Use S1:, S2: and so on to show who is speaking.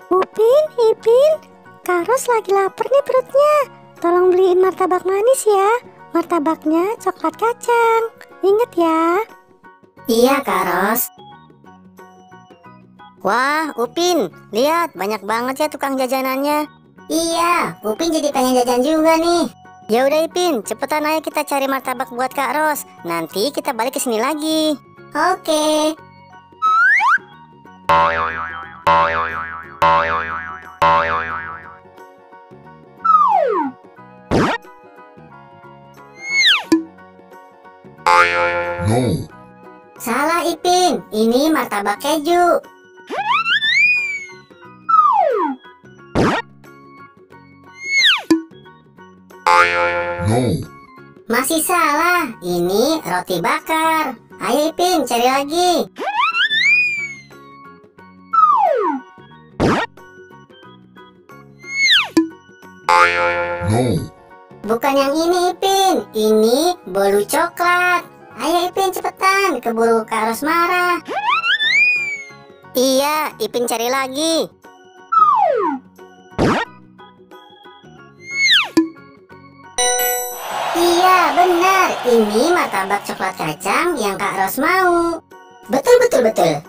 S1: Upin, Ipin, Kak Ros lagi lapar nih perutnya. Tolong beliin martabak manis ya. Martabaknya coklat kacang. Ingat ya.
S2: Iya, Kak Ros. Wah, Upin, lihat banyak banget ya tukang jajanannya. Iya, Upin jadi pengen jajan juga nih. Ya udah Ipin, cepetan ayo kita cari martabak buat Kak Ros. Nanti kita balik ke sini lagi. Oke.
S3: No.
S2: Salah Ipin, ini martabak keju.
S3: No.
S2: Masih salah, ini roti bakar. Ayo Ipin, cari lagi.
S3: No.
S2: Bukan yang ini Ipin, ini bolu coklat. Ayo Ipin cepetan, keburu Kak Ros marah. Iya, Ipin cari lagi. Iya benar, ini martabak coklat kacang yang Kak Ros mau. Betul betul betul.